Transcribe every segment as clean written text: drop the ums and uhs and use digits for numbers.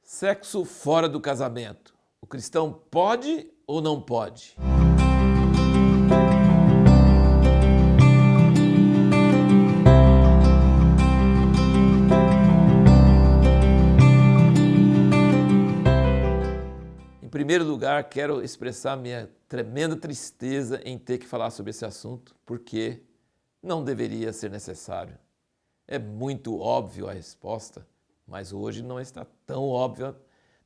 Sexo fora do casamento. O cristão pode ou não pode? Em primeiro lugar, quero expressar minha tremenda tristeza em ter que falar sobre esse assunto, porque não deveria ser necessário. É muito óbvio a resposta, mas hoje não está tão óbvia.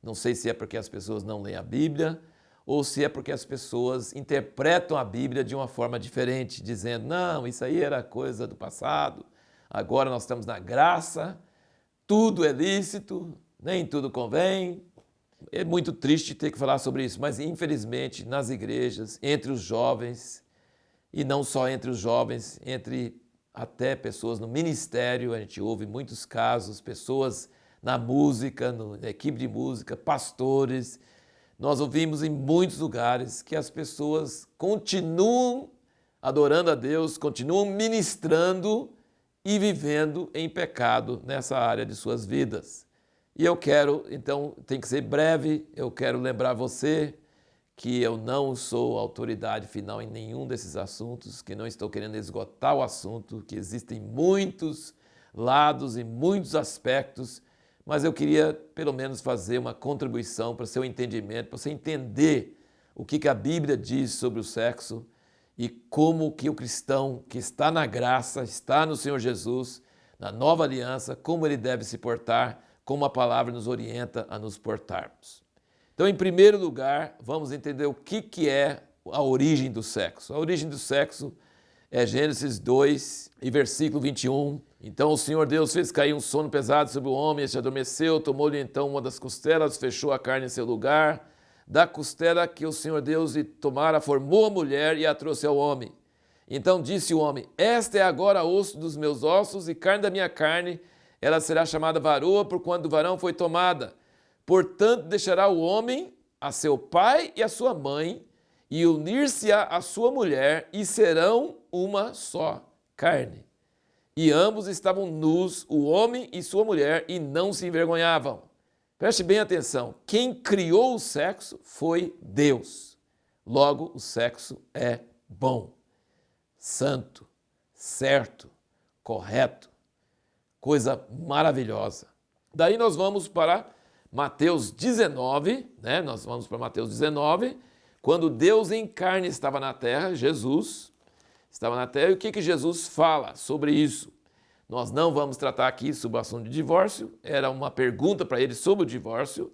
Não sei se é porque as pessoas não leem a Bíblia ou se é porque as pessoas interpretam a Bíblia de uma forma diferente, dizendo, não, isso aí era coisa do passado, agora nós estamos na graça, tudo é lícito, nem tudo convém. É muito triste ter que falar sobre isso, mas infelizmente nas igrejas, entre os jovens, e não só entre os jovens, entre até pessoas no ministério, a gente ouve muitos casos, pessoas na música, na equipe de música, pastores. Nós ouvimos em muitos lugares que as pessoas continuam adorando a Deus, continuam ministrando e vivendo em pecado nessa área de suas vidas. E eu quero, então, tem que ser breve, eu quero lembrar você que eu não sou autoridade final em nenhum desses assuntos, que não estou querendo esgotar o assunto, que existem muitos lados e muitos aspectos, mas eu queria pelo menos fazer uma contribuição para o seu entendimento, para você entender o que a Bíblia diz sobre o sexo e como que o cristão que está na graça, está no Senhor Jesus, na nova aliança, como ele deve se portar, como a palavra nos orienta a nos portarmos. Então, em primeiro lugar, vamos entender o que é a origem do sexo. A origem do sexo é Gênesis 2 e versículo 21. Então o Senhor Deus fez cair um sono pesado sobre o homem, este adormeceu, tomou-lhe então uma das costelas, fechou a carne em seu lugar. Da costela que o Senhor Deus lhe tomara, formou a mulher e a trouxe ao homem. Então disse o homem, esta é agora osso dos meus ossos e carne da minha carne, ela será chamada varoa, porquanto do varão foi tomada. Portanto, deixará o homem a seu pai e a sua mãe, e unir-se-á a sua mulher, e serão uma só carne. E ambos estavam nus, o homem e sua mulher, e não se envergonhavam. Preste bem atenção, quem criou o sexo foi Deus. Logo, o sexo é bom, santo, certo, correto, coisa maravilhosa. Daí nós vamos para Mateus 19, Nós vamos para Mateus 19, quando Deus em carne estava na terra, Jesus estava na terra, e o que Jesus fala sobre isso? Nós não vamos tratar aqui sobre o assunto de divórcio, era uma pergunta para ele sobre o divórcio,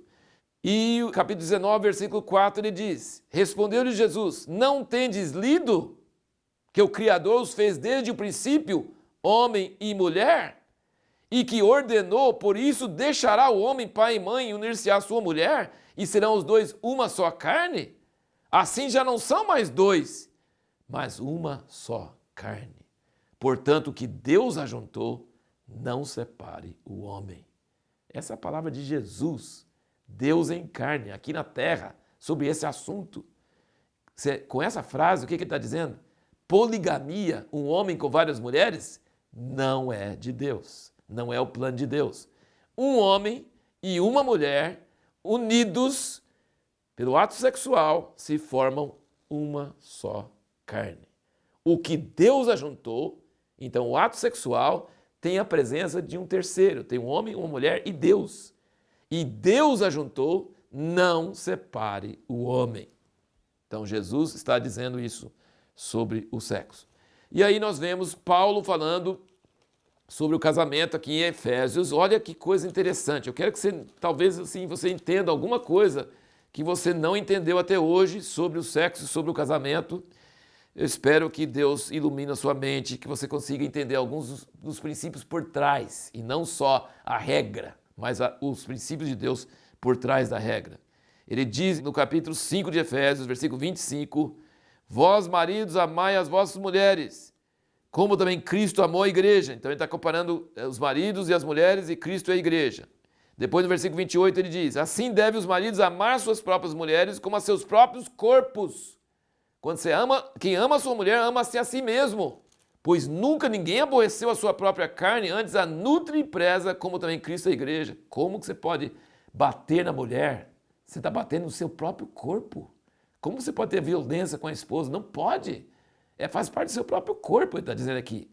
e o capítulo 19, versículo 4, ele diz, respondeu-lhe Jesus, não tendes lido que o Criador os fez desde o princípio, homem e mulher? E que ordenou, por isso deixará o homem pai e mãe e unir-se à sua mulher, e serão os dois uma só carne? Assim já não são mais dois, mas uma só carne. Portanto, o que Deus ajuntou, não separe o homem. Essa é a palavra de Jesus, Deus em carne, aqui na terra, sobre esse assunto. Com essa frase, o que ele está dizendo? Poligamia, um homem com várias mulheres, não é de Deus. Não é o plano de Deus. Um homem e uma mulher unidos pelo ato sexual se formam uma só carne. O que Deus ajuntou, então o ato sexual tem a presença de um terceiro, tem um homem, uma mulher e Deus. E Deus ajuntou, não separe o homem. Então Jesus está dizendo isso sobre o sexo. E aí nós vemos Paulo falando sobre o casamento aqui em Efésios. Olha que coisa interessante. Eu quero que você, talvez assim, você entenda alguma coisa que você não entendeu até hoje sobre o sexo, sobre o casamento. Eu espero que Deus ilumine a sua mente, que você consiga entender alguns dos princípios por trás, e não só a regra, mas os princípios de Deus por trás da regra. Ele diz no capítulo 5 de Efésios, versículo 25, vós, maridos, amai as vossas mulheres, como também Cristo amou a igreja. Então ele está comparando os maridos e as mulheres e Cristo e a igreja. Depois no versículo 28 ele diz, assim devem os maridos amar suas próprias mulheres como a seus próprios corpos. Quando você ama, quem ama a sua mulher, ama-se a si mesmo. Pois nunca ninguém aborreceu a sua própria carne, antes a nutre e preza, como também Cristo a igreja. Como que você pode bater na mulher, você está batendo no seu próprio corpo. Como você pode ter violência com a esposa? Não pode. Faz parte do seu próprio corpo, ele está dizendo aqui.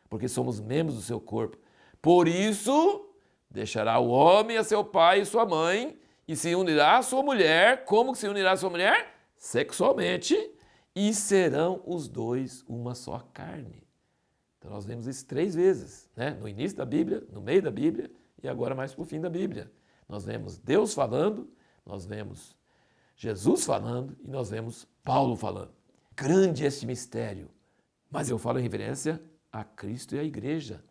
Porque somos membros do seu corpo. Por isso, deixará o homem a seu pai e sua mãe e se unirá à sua mulher. Como que se unirá à sua mulher? Sexualmente. E serão os dois uma só carne. Então nós vemos isso 3 vezes, né? No início da Bíblia, no meio da Bíblia e agora mais para o fim da Bíblia. Nós vemos Deus falando, nós vemos Jesus falando e nós vemos Paulo falando. Grande este mistério, mas eu falo em referência a Cristo e a igreja.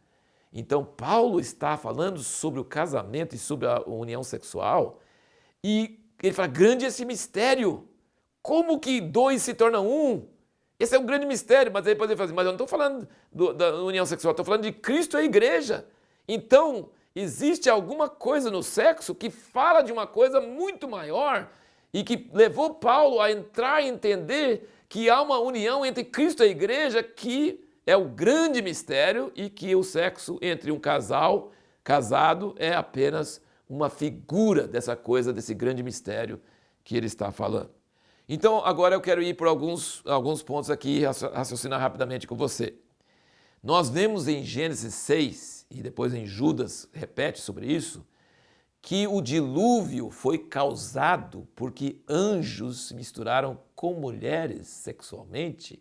Então Paulo está falando sobre o casamento e sobre a união sexual e ele fala, grande esse mistério. Como que 2 se tornam 1? Esse é um grande mistério, mas aí depois ele fala assim, mas eu não estou falando da união sexual, estou falando de Cristo e a igreja. Então, existe alguma coisa no sexo que fala de uma coisa muito maior e que levou Paulo a entrar e entender que há uma união entre Cristo e a igreja que é o grande mistério e que o sexo entre um casal casado é apenas uma figura dessa coisa, desse grande mistério que ele está falando. Então, agora eu quero ir por alguns pontos aqui e raciocinar rapidamente com você. Nós vemos em Gênesis 6, e depois em Judas repete sobre isso, que o dilúvio foi causado porque anjos se misturaram com mulheres sexualmente,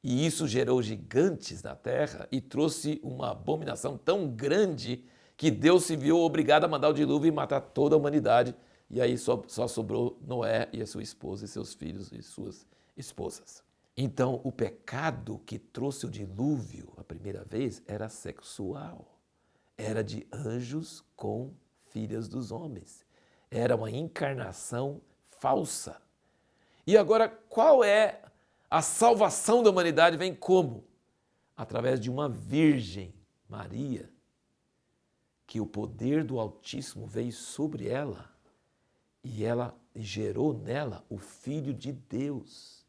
e isso gerou gigantes na terra e trouxe uma abominação tão grande que Deus se viu obrigado a mandar o dilúvio e matar toda a humanidade. E aí só sobrou Noé e a sua esposa e seus filhos e suas esposas. Então, o pecado que trouxe o dilúvio a primeira vez era sexual. Era de anjos com filhas dos homens. Era uma encarnação falsa. E agora, qual é a salvação da humanidade? Vem como? Através de uma virgem, Maria, que o poder do Altíssimo veio sobre ela. E ela gerou nela o Filho de Deus.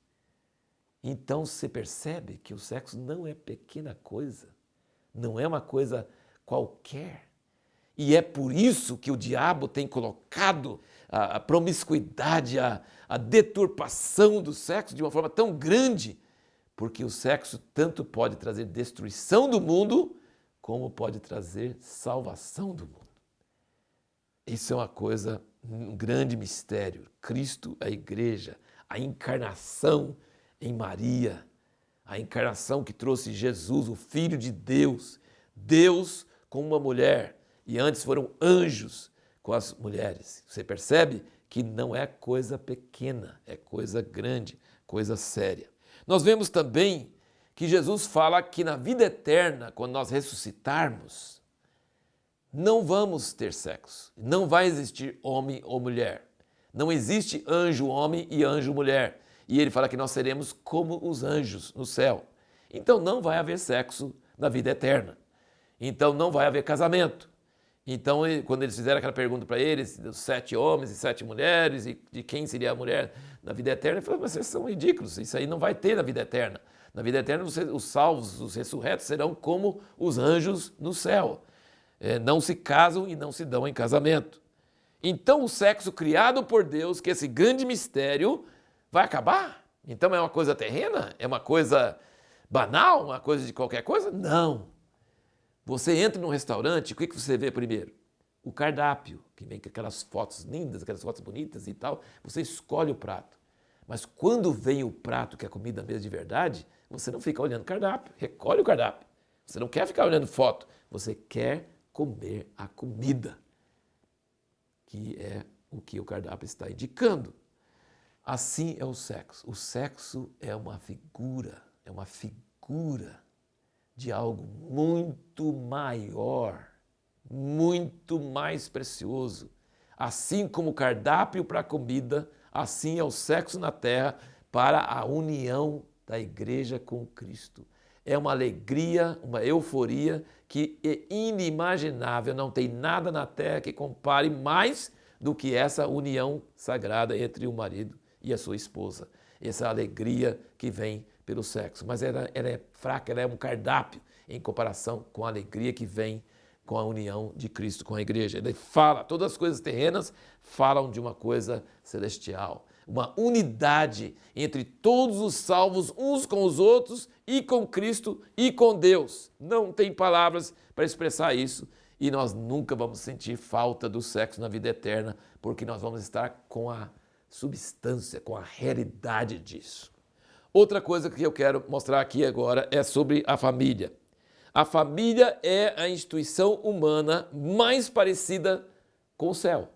Então você percebe que o sexo não é pequena coisa, não é uma coisa qualquer. E é por isso que o diabo tem colocado a promiscuidade, a deturpação do sexo de uma forma tão grande, porque o sexo tanto pode trazer destruição do mundo, como pode trazer salvação do mundo. Isso é uma coisa, um grande mistério. Cristo, a igreja, a encarnação em Maria, a encarnação que trouxe Jesus, o Filho de Deus, Deus com uma mulher, e antes foram anjos com as mulheres. Você percebe que não é coisa pequena, é coisa grande, coisa séria. Nós vemos também que Jesus fala que na vida eterna, quando nós ressuscitarmos, não vamos ter sexo, não vai existir homem ou mulher. Não existe anjo homem e anjo mulher. E ele fala que nós seremos como os anjos no céu. Então não vai haver sexo na vida eterna. Então não vai haver casamento. Então quando eles fizeram aquela pergunta para eles, dos 7 homens e 7 mulheres, e de quem seria a mulher na vida eterna, ele falou, mas vocês são ridículos, isso aí não vai ter na vida eterna. Na vida eterna os salvos, os ressurretos serão como os anjos no céu. Não se casam e não se dão em casamento. Então o sexo criado por Deus, que é esse grande mistério, vai acabar? Então é uma coisa terrena? É uma coisa banal? Uma coisa de qualquer coisa? Não. Você entra num restaurante, o que você vê primeiro? O cardápio, que vem com aquelas fotos lindas, aquelas fotos bonitas e tal. Você escolhe o prato. Mas quando vem o prato, que é a comida mesmo de verdade, você não fica olhando o cardápio, recolhe o cardápio. Você não quer ficar olhando foto, você quer comer a comida, que é o que o cardápio está indicando. Assim é o sexo. O sexo é uma figura de algo muito maior, muito mais precioso. Assim como o cardápio para a comida, assim é o sexo na terra para a união da igreja com Cristo. É uma alegria, uma euforia que é inimaginável. Não tem nada na terra que compare mais do que essa união sagrada entre o marido e a sua esposa. Essa alegria que vem pelo sexo. Mas ela é fraca, ela é um cardápio em comparação com a alegria que vem com a união de Cristo com a igreja. Ele fala, todas as coisas terrenas falam de uma coisa celestial. Uma unidade entre todos os salvos, uns com os outros, e com Cristo e com Deus. Não tem palavras para expressar isso, e nós nunca vamos sentir falta do sexo na vida eterna, porque nós vamos estar com a substância, com a realidade disso. Outra coisa que eu quero mostrar aqui agora é sobre a família. A família é a instituição humana mais parecida com o céu.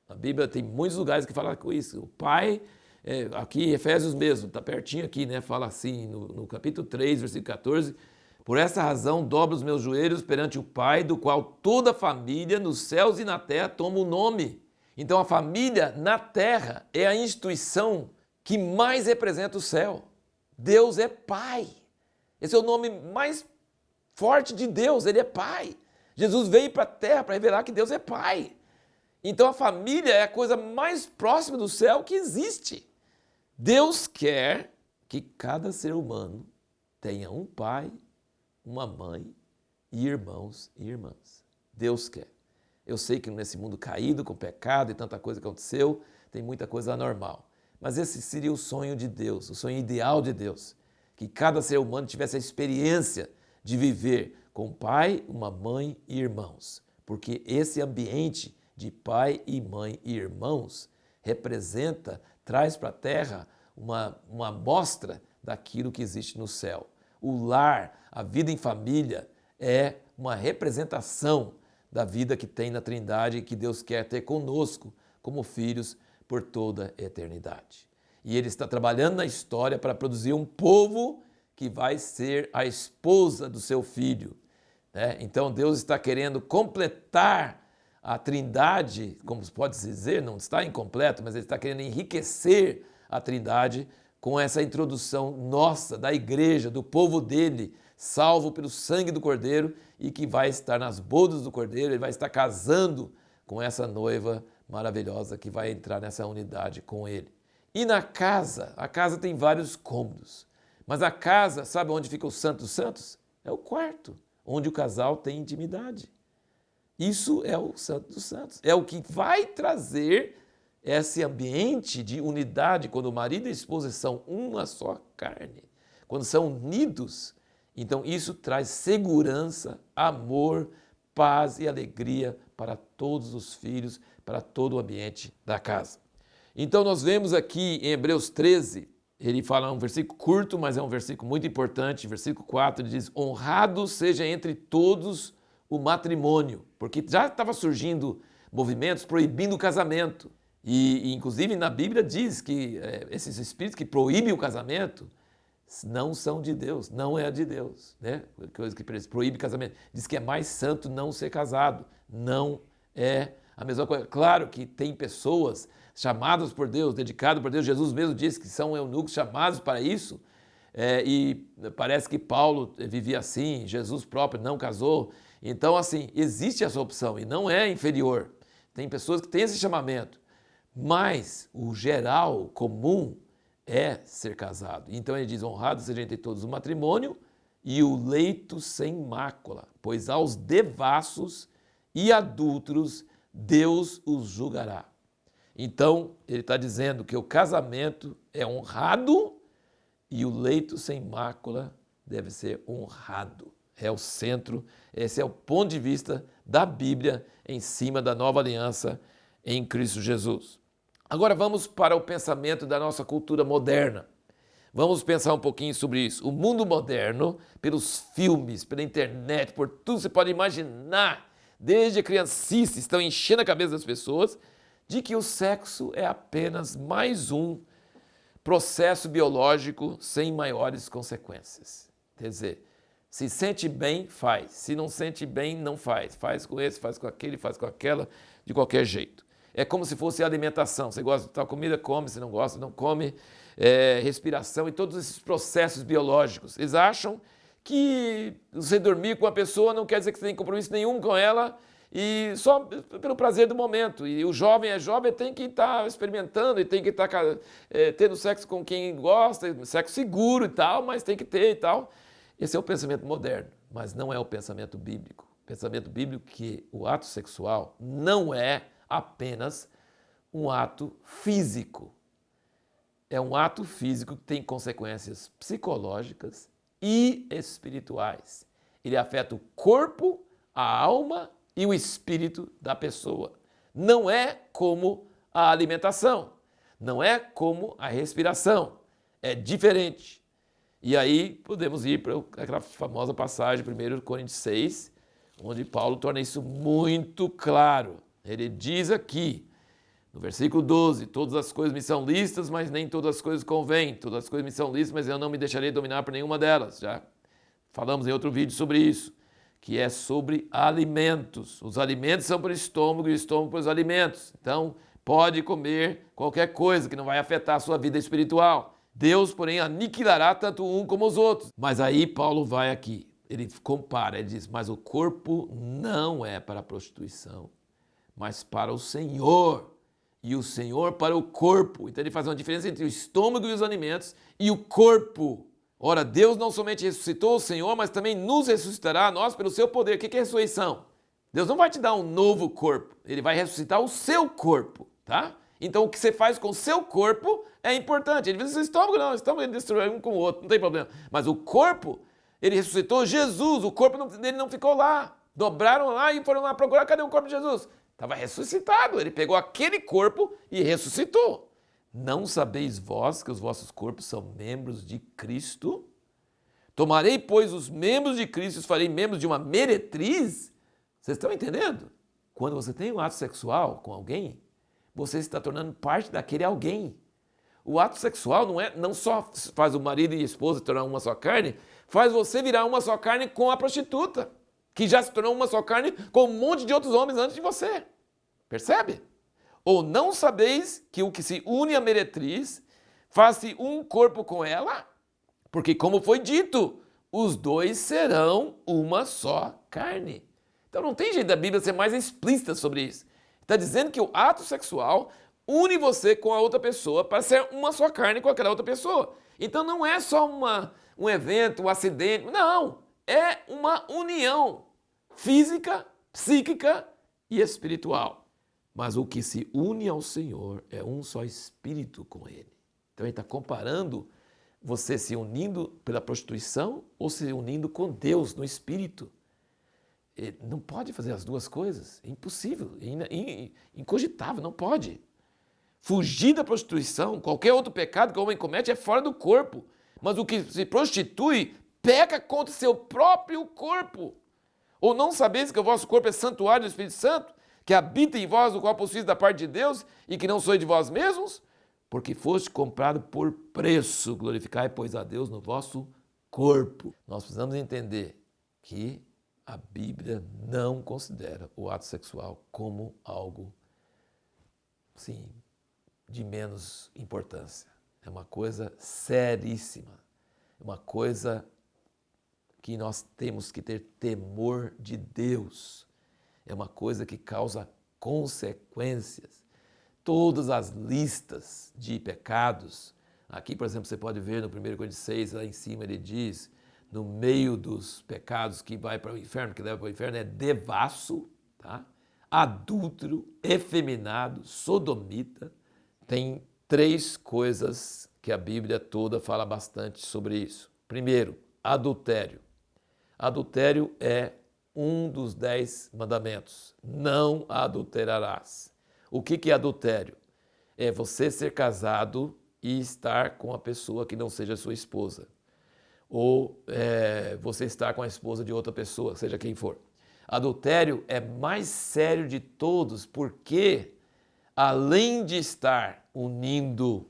A Bíblia tem muitos lugares que falam com isso. O pai, aqui Efésios mesmo, está pertinho aqui, né? Fala assim no capítulo 3, versículo 14. Por essa razão dobro os meus joelhos perante o Pai, do qual toda a família nos céus e na terra toma o nome. Então a família na terra é a instituição que mais representa o céu. Deus é Pai. Esse é o nome mais forte de Deus, Ele é Pai. Jesus veio para a terra para revelar que Deus é Pai. Então a família é a coisa mais próxima do céu que existe. Deus quer que cada ser humano tenha um pai, uma mãe e irmãos e irmãs. Deus quer. Eu sei que nesse mundo caído, com pecado e tanta coisa que aconteceu, tem muita coisa anormal. Mas esse seria o sonho de Deus, o sonho ideal de Deus. Que cada ser humano tivesse a experiência de viver com um pai, uma mãe e irmãos. Porque esse ambiente de pai e mãe e irmãos representa, traz para a terra uma amostra daquilo que existe no céu. O lar, a vida em família, é uma representação da vida que tem na Trindade e que Deus quer ter conosco como filhos por toda a eternidade. E Ele está trabalhando na história para produzir um povo que vai ser a esposa do seu filho, né? Então Deus está querendo completar a Trindade, como pode-se dizer, não está incompleto, mas Ele está querendo enriquecer a Trindade com essa introdução nossa, da igreja, do povo dele, salvo pelo sangue do Cordeiro e que vai estar nas bodas do Cordeiro, ele vai estar casando com essa noiva maravilhosa que vai entrar nessa unidade com ele. E na casa, a casa tem vários cômodos, mas a casa, sabe onde fica o Santo dos Santos? É o quarto, onde o casal tem intimidade. Isso é o Santo dos Santos, é o que vai trazer esse ambiente de unidade, quando o marido e a esposa são uma só carne, quando são unidos, então isso traz segurança, amor, paz e alegria para todos os filhos, para todo o ambiente da casa. Então nós vemos aqui em Hebreus 13, ele fala um versículo curto, mas é um versículo muito importante, versículo 4, ele diz: honrado seja entre todos o matrimônio, porque já estava surgindo movimentos proibindo o casamento. E inclusive na Bíblia diz que esses espíritos que proíbem o casamento não são de Deus, não é de Deus, né? Coisa que proíbe casamento. Diz que é mais santo não ser casado, não é a mesma coisa. Claro que tem pessoas chamadas por Deus, dedicadas por Deus. Jesus mesmo disse que são eunucos chamados para isso. E parece que Paulo vivia assim, Jesus próprio não casou. Então, assim, existe essa opção e não é inferior. Tem pessoas que têm esse chamamento. Mas o geral, o comum, é ser casado. Então ele diz: honrado seja entre todos o matrimônio e o leito sem mácula, pois aos devassos e adúlteros Deus os julgará. Então ele está dizendo que o casamento é honrado e o leito sem mácula deve ser honrado. É o centro, esse é o ponto de vista da Bíblia em cima da nova aliança em Cristo Jesus. Agora vamos para o pensamento da nossa cultura moderna. Vamos pensar um pouquinho sobre isso. O mundo moderno, pelos filmes, pela internet, por tudo que você pode imaginar, desde a criancice, estão enchendo a cabeça das pessoas de que o sexo é apenas mais um processo biológico sem maiores consequências. Quer dizer, se sente bem, faz. Se não sente bem, não faz. Faz com esse, faz com aquele, faz com aquela, de qualquer jeito. É como se fosse alimentação. Você gosta de tal comida, come. Se não gosta, não come. Respiração e todos esses processos biológicos. Eles acham que você dormir com a pessoa não quer dizer que você tem compromisso nenhum com ela e só pelo prazer do momento. E o jovem é jovem, tem que estar experimentando e tem que estar tendo sexo com quem gosta, sexo seguro e tal, mas tem que ter e tal. Esse é o pensamento moderno, mas não é o pensamento bíblico. pensamento bíblico que o ato sexual não é apenas um ato físico. É um ato físico que tem consequências psicológicas e espirituais. Ele afeta o corpo, a alma e o espírito da pessoa. Não é como a alimentação, não é como a respiração, é diferente. E aí podemos ir para aquela famosa passagem, 1 Coríntios 6, onde Paulo torna isso muito claro. Ele diz aqui, no versículo 12, todas as coisas me são lícitas, mas nem todas as coisas convêm. Todas as coisas me são lícitas, mas eu não me deixarei dominar por nenhuma delas. Já falamos em outro vídeo sobre isso, que é sobre alimentos. Os alimentos são para o estômago e o estômago para os alimentos. Então, pode comer qualquer coisa que não vai afetar a sua vida espiritual. Deus, porém, aniquilará tanto um como os outros. Mas aí Paulo vai aqui, ele compara, ele diz, mas o corpo não é para a prostituição, mas para o Senhor, e o Senhor para o corpo. Então ele faz uma diferença entre o estômago e os alimentos e o corpo. Ora, Deus não somente ressuscitou o Senhor, mas também nos ressuscitará a nós pelo seu poder. O que é ressurreição? Deus não vai te dar um novo corpo, ele vai ressuscitar o seu corpo, tá? Então o que você faz com o seu corpo é importante. Ele diz, o estômago não, o estômago ele destrói um com o outro, não tem problema. Mas o corpo, ele ressuscitou Jesus, o corpo dele não ficou lá. Dobraram lá e foram lá procurar, cadê o corpo de Jesus? Estava ressuscitado, ele pegou aquele corpo e ressuscitou. Não sabeis vós que os vossos corpos são membros de Cristo? Tomarei, pois, os membros de Cristo e os farei membros de uma meretriz? Vocês estão entendendo? Quando você tem um ato sexual com alguém, você está tornando parte daquele alguém. O ato sexual não só faz o marido e a esposa tornar uma só carne, faz você virar uma só carne com a prostituta, que já se tornou uma só carne com um monte de outros homens antes de você. Percebe? Ou não sabeis que o que se une à meretriz faz-se um corpo com ela? Porque, como foi dito, os dois serão uma só carne. Então não tem jeito da Bíblia ser mais explícita sobre isso. Está dizendo que o ato sexual une você com a outra pessoa para ser uma só carne com aquela outra pessoa. Então não é só um evento, um acidente, não. É uma união física, psíquica e espiritual. Mas o que se une ao Senhor é um só espírito com Ele. Então ele está comparando você se unindo pela prostituição ou se unindo com Deus no espírito. Não pode fazer as duas coisas, é impossível, incogitável, não pode. Fugir da prostituição, qualquer outro pecado que o homem comete é fora do corpo, mas o que se prostitui peca contra seu próprio corpo. Ou não sabeis que o vosso corpo é santuário do Espírito Santo, que habita em vós, o qual possuís da parte de Deus, e que não sois de vós mesmos? Porque foste comprado por preço, glorificai, pois, a Deus no vosso corpo. Nós precisamos entender que a Bíblia não considera o ato sexual como algo, sim, de menos importância. É uma coisa seríssima, é uma coisa que nós temos que ter temor de Deus. É uma coisa que causa consequências. Todas as listas de pecados, aqui, por exemplo, você pode ver no 1 Coríntios 6, lá em cima ele diz, no meio dos pecados que vai para o inferno, que leva para o inferno, é devasso, tá? Adúltero, efeminado, sodomita. Tem 3 coisas que a Bíblia toda fala bastante sobre isso. Primeiro, adultério. Adultério é um dos 10 mandamentos. Não adulterarás. O que é adultério? É você ser casado e estar com a pessoa que não seja sua esposa. Ou você estar com a esposa de outra pessoa, seja quem for. Adultério é mais sério de todos porque, além de estar unindo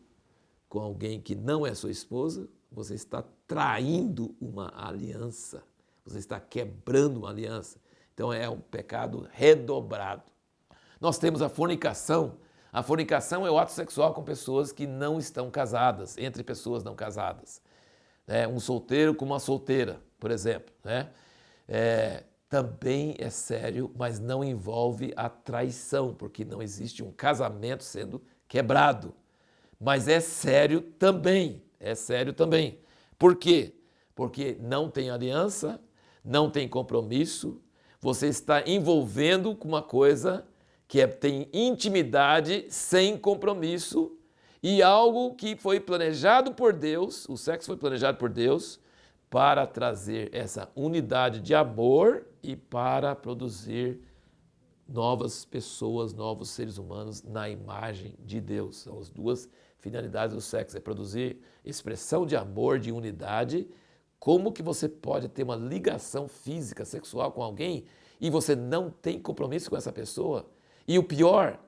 com alguém que não é sua esposa, você está traindo uma aliança. Você está quebrando uma aliança. Então é um pecado redobrado. Nós temos a fornicação. A fornicação é o ato sexual com pessoas que não estão casadas, entre pessoas não casadas. Um solteiro com uma solteira, por exemplo. Também é sério, mas não envolve a traição, porque não existe um casamento sendo quebrado. Mas é sério também, Por quê? Porque não tem aliança, não tem compromisso, você está envolvendo com uma coisa que tem intimidade sem compromisso e algo que foi planejado por Deus, o sexo foi planejado por Deus para trazer essa unidade de amor e para produzir novas pessoas, novos seres humanos na imagem de Deus. São as duas finalidades do sexo, é produzir expressão de amor, de unidade. Como que você pode ter uma ligação física, sexual com alguém e você não tem compromisso com essa pessoa? E o pior,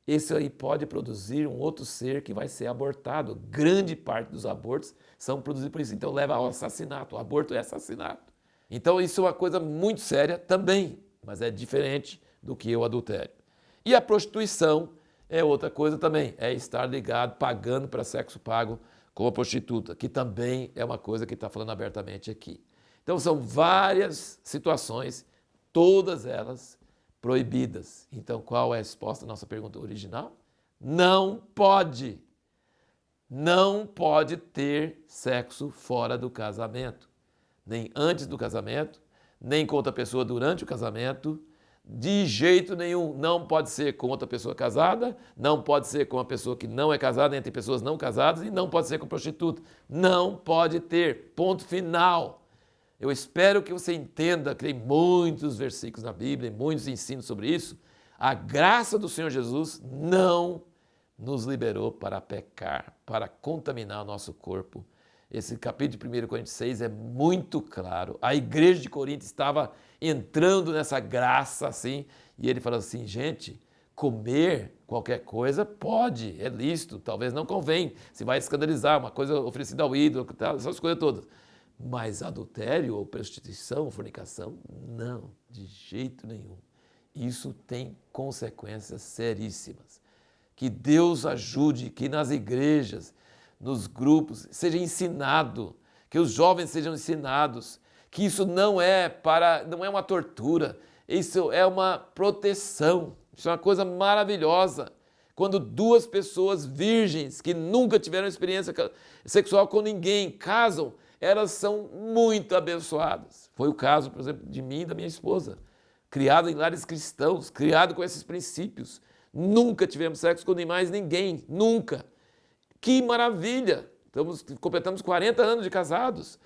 esse aí pode produzir um outro ser que vai ser abortado. Grande parte dos abortos são produzidos por isso. Então leva ao assassinato. O aborto é assassinato. Então isso é uma coisa muito séria também, mas é diferente do que o adultério. E a prostituição é outra coisa também. É estar ligado, pagando para sexo pago com a prostituta, que também é uma coisa que está falando abertamente aqui. Então são várias situações, todas elas proibidas. Então, qual é a resposta à nossa pergunta original? Não pode. Não pode ter sexo fora do casamento. Nem antes do casamento, nem com outra pessoa durante o casamento. De jeito nenhum. Não pode ser com outra pessoa casada, não pode ser com uma pessoa que não é casada, entre pessoas não casadas, e não pode ser com prostituta. Não pode ter. Ponto final. Eu espero que você entenda que tem muitos versículos na Bíblia, muitos ensinos sobre isso. A graça do Senhor Jesus não nos liberou para pecar, para contaminar o nosso corpo. Esse capítulo de 1 Coríntios 6 é muito claro. A igreja de Corinto estava entrando nessa graça assim, e ele falou assim, gente, comer qualquer coisa pode, é lícito, talvez não convém, se vai escandalizar, uma coisa oferecida ao ídolo, essas coisas todas. Mas adultério ou prostituição, fornicação, não, de jeito nenhum. Isso tem consequências seríssimas. Que Deus ajude que nas igrejas, nos grupos, seja ensinado, que os jovens sejam ensinados, que isso não é uma tortura, isso é uma proteção, isso é uma coisa maravilhosa. Quando duas pessoas virgens que nunca tiveram experiência sexual com ninguém casam, elas são muito abençoadas. Foi o caso, por exemplo, de mim e da minha esposa, criado em lares cristãos, criado com esses princípios. Nunca tivemos sexo com mais ninguém, nunca. Que maravilha! Completamos 40 anos de casados.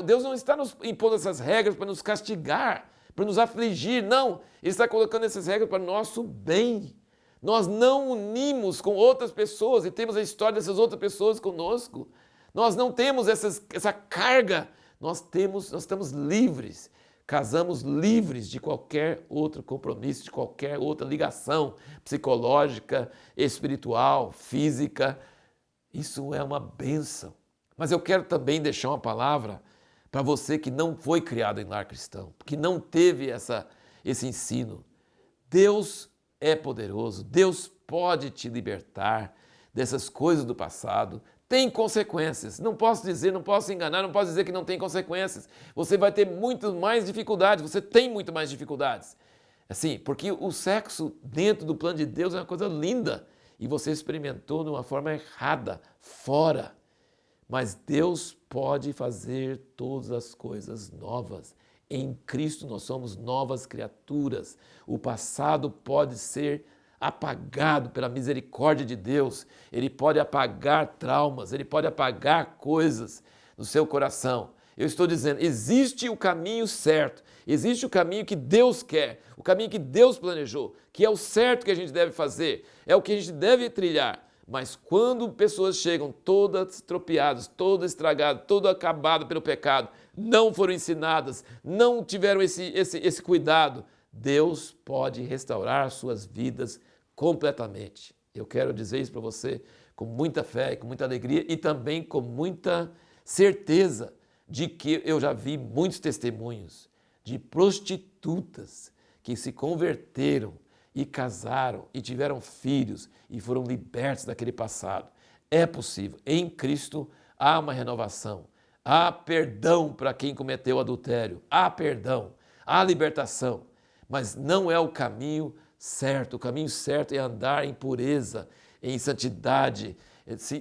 Deus não está nos impondo essas regras para nos castigar, para nos afligir, não. Ele está colocando essas regras para o nosso bem. Nós não unimos com outras pessoas e temos a história dessas outras pessoas conosco. Nós não temos essa carga, nós estamos livres, casamos livres de qualquer outro compromisso, de qualquer outra ligação psicológica, espiritual, física. Isso é uma bênção. Mas eu quero também deixar uma palavra para você que não foi criado em lar cristão, que não teve esse ensino. Deus é poderoso, Deus pode te libertar dessas coisas do passado. Tem consequências. Não posso enganar, não posso dizer que não tem consequências. Você vai ter muito mais dificuldades, você tem muito mais dificuldades. Assim, porque o sexo dentro do plano de Deus é uma coisa linda e você experimentou de uma forma errada, fora. Mas Deus pode fazer todas as coisas novas. Em Cristo nós somos novas criaturas. O passado pode ser apagado pela misericórdia de Deus. Ele pode apagar traumas, ele pode apagar coisas no seu coração. Eu estou dizendo, existe o caminho certo, existe o caminho que Deus quer, o caminho que Deus planejou, que é o certo que a gente deve fazer, é o que a gente deve trilhar. Mas quando pessoas chegam todas estropiadas, todas estragadas, todas acabadas pelo pecado, não foram ensinadas, não tiveram esse cuidado, Deus pode restaurar suas vidas completamente. Eu quero dizer isso para você com muita fé, com muita alegria e também com muita certeza de que eu já vi muitos testemunhos de prostitutas que se converteram e casaram e tiveram filhos e foram libertos daquele passado. É possível. Em Cristo há uma renovação. Há perdão para quem cometeu adultério. Há perdão. Há libertação. Mas não é o caminho certo. O caminho certo é andar em pureza, em santidade,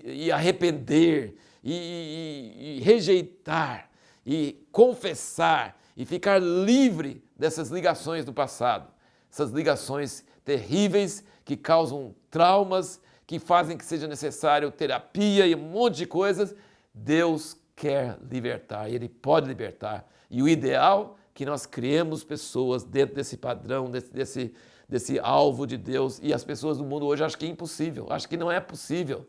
e arrepender, e rejeitar, e confessar, e ficar livre dessas ligações do passado, essas ligações terríveis que causam traumas, que fazem que seja necessário terapia e um monte de coisas. Deus quer libertar, Ele pode libertar. E o ideal é que nós criemos pessoas dentro desse padrão, desse alvo de Deus. E as pessoas do mundo hoje acham que é impossível, acham que não é possível,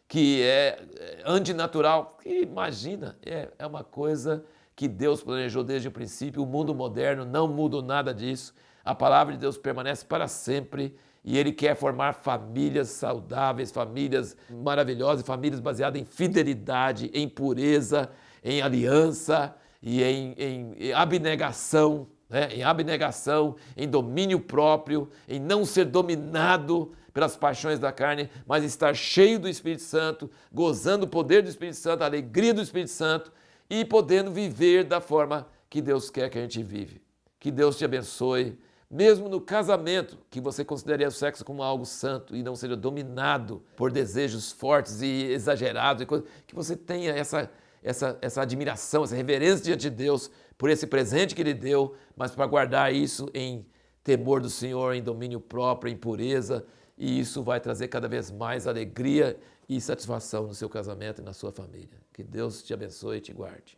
que é antinatural. Imagina, é uma coisa que Deus planejou desde o princípio. O mundo moderno não mudou nada disso. A palavra de Deus permanece para sempre e Ele quer formar famílias saudáveis, famílias maravilhosas, famílias baseadas em fidelidade, em pureza, em aliança e em abnegação, né? Em abnegação, em domínio próprio, em não ser dominado pelas paixões da carne, mas estar cheio do Espírito Santo, gozando o poder do Espírito Santo, a alegria do Espírito Santo e podendo viver da forma que Deus quer que a gente vive. Que Deus te abençoe, mesmo no casamento, que você considere o sexo como algo santo e não seja dominado por desejos fortes e exagerados, que você tenha essa admiração, essa reverência diante de Deus por esse presente que Ele deu, mas para guardar isso em temor do Senhor, em domínio próprio, em pureza, e isso vai trazer cada vez mais alegria e satisfação no seu casamento e na sua família. Que Deus te abençoe e te guarde.